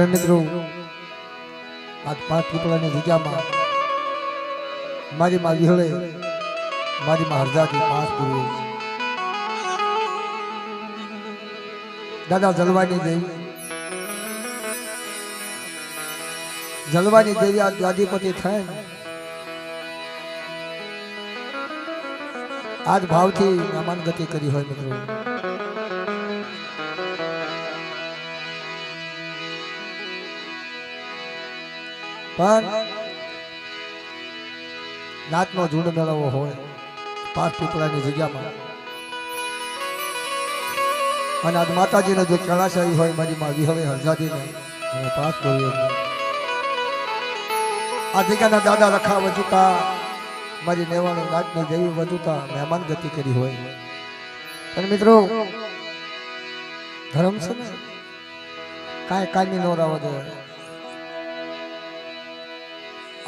ત્યારે મિત્રો આજ 5 પીપળાની જગ્યામાં મારી માં વિહળે મારી માં હરજાથી 5 પૂરી દાદા જલવાની દેવી આ ગાદીપતિ થાય આજ ભાવથી નામાન ગતિ કરી હોય મિત્રો પણ નાચનો ઝુંડ મેળવવો હોય 5 પીપળાની જગ્યામાં અને આજ માતાજીને જો કળાશાહી હોય મારી માં વિહળે હરજાદીને અને 5 પૂરી આ જગ્યાના દાદા રખા વજુતા મારી નેવાણી નાચની દેવી વજુતા મહેમાન ગતિ કરી હોય અને મિત્રો ધર્મ છે ને કાંઈ કાની નો રાવા દે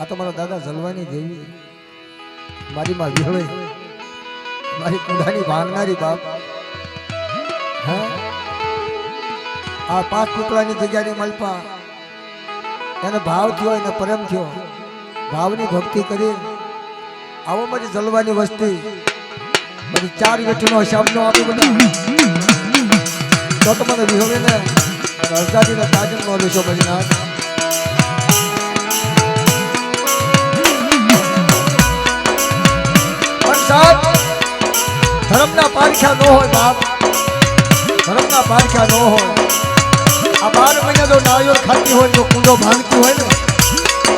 આ તો મારા દાદા જલવાની દેવી મારી માં વિહળે મારી કુંડાની ભાંગનારી બાપ હા આ 5 પીપળાની જગ્યાની મલપા એને ભાવ થયો એને પ્રેમ થયો ભાવની ભક્તિ કરી આવો મારી જલવાની વસ્તી બધી 4 વેઠનો હિસાબ નો આપી બધા તો મને વિહળે ને હરજાદીને તાજમ નો લેશો મારી નાથ ધર્મના પારખ્યા ન હોય બાપ ધર્મના પારખ્યા ન હોય આ 12 મહિના જો નાળિયેર ખાતી હોય તો કુંડો ભાંગતી હોય ને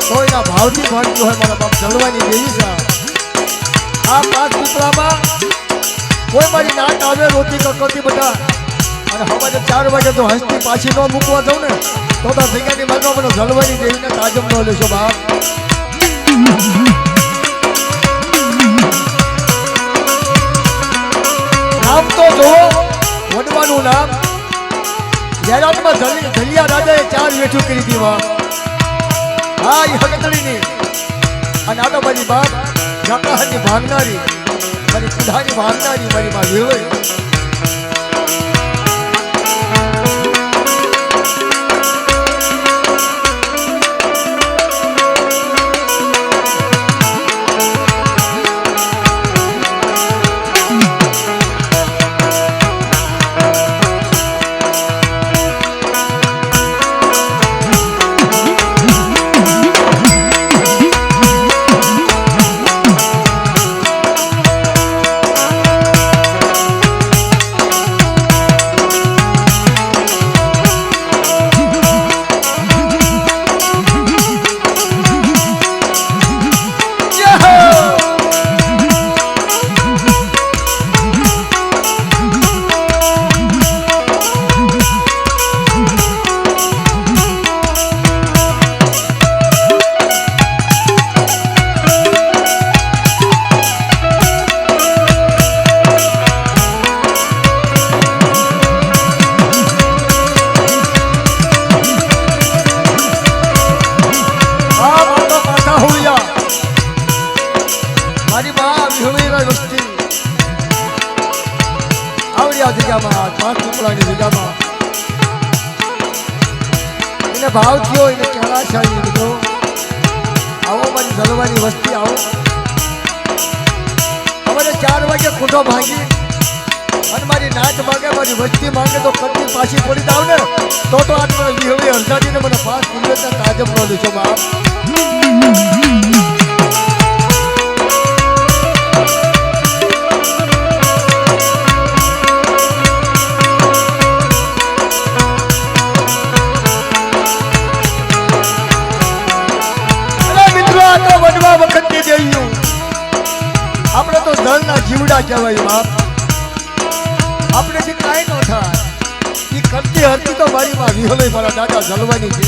તો એના ભાવથી ભાંગતી હોય મારા બાપ જલવાની દેવી છે આ 5 પીપળામાં કોઈ મારી નાટ આવે રોતી કકડતી બધા અને સવારે 4 વાગે તો હંસતી પાછી ન મૂકવા જાઉં ને તો જગ્યાની માગવા મને જલવાની દેવીને તાજમ ન લેશો બાપ નામ તો જો વડવાનું નામ જયરાજમાં જલિયા રાજાએ 4 વેઠું કરી દીવા હા એ હગતડીની અને આ તો મારી બાપ જાકાહાની ભાંગનારી મારી કુંડાની ભાંગનારી મારી માં વિહળે ભાવ થયો એને કેળાશાહી મિત્રો આવો મારી જલવાની વસ્તી આવો અમારે 4 વાગે કુંડો ભાંગી અને મારી નાચ માંગે મારી વસ્તી માંગે તો કદી પાછી પડી જાવ ને તો આજ મને વિહળી હરજાદીને મને 5 પૂરીના તાજમ નો લેશો બાપ આપણે તો ધનના જીવડા કહેવાય બાપ આપણે જે કાંઈ ન થાય એ કરતી હરતી તો મારી માં વિહળે મારા દાદા જલવાની છે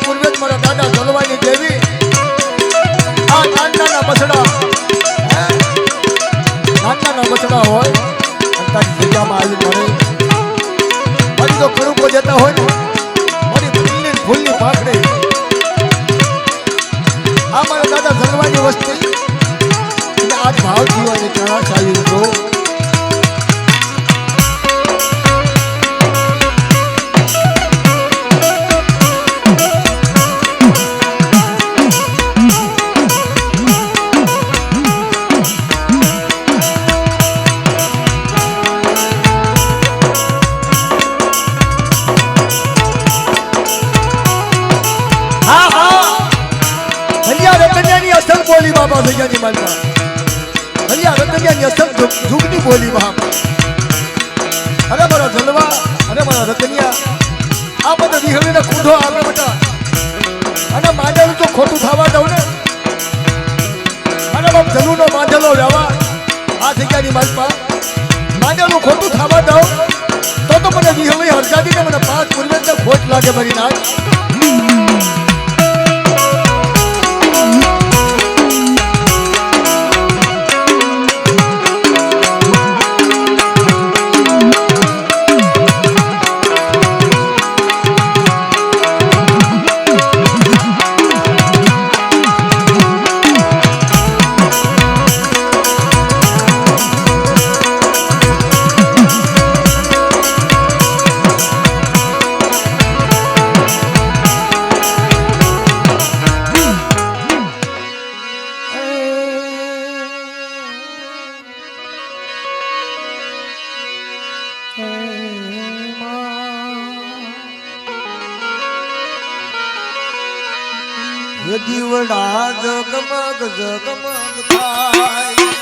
પૂર્વે જ મારા દાદા જલવાની દેવી આ નાના બસડા નાના બસડા હોય અને તારી જગ્યામાં આવી મળે મારી તો કરુકો જતા હોય ને મારી ફૂલની પાખડી આ મારા દાદા જલવાની વસ્તી અને આજ ભાવ જીવાની ચણા ચાલી તો બોલી બાબા ભૈયાની માલમાં હરિયા રતનિયાની અસલ જુગની બોલી બાબા અરે મારા જલવા અરે મારા રતનિયા આ બધા વિહળીને કૂંઢો આગળ બેટા અને માંડેલું તો ખોટું થવા દઉં ને અને બાપ જલુનો માંડેલો વ્યવહાર આ જગ્યાની માલમાં માંડેલું ખોટું થવા દઉં તો મને વિહળી હરજાદીને મને 5 પૂર્વે ખોટ લાગે મારી નાખ દીવડા જગમગ જગમગ થાય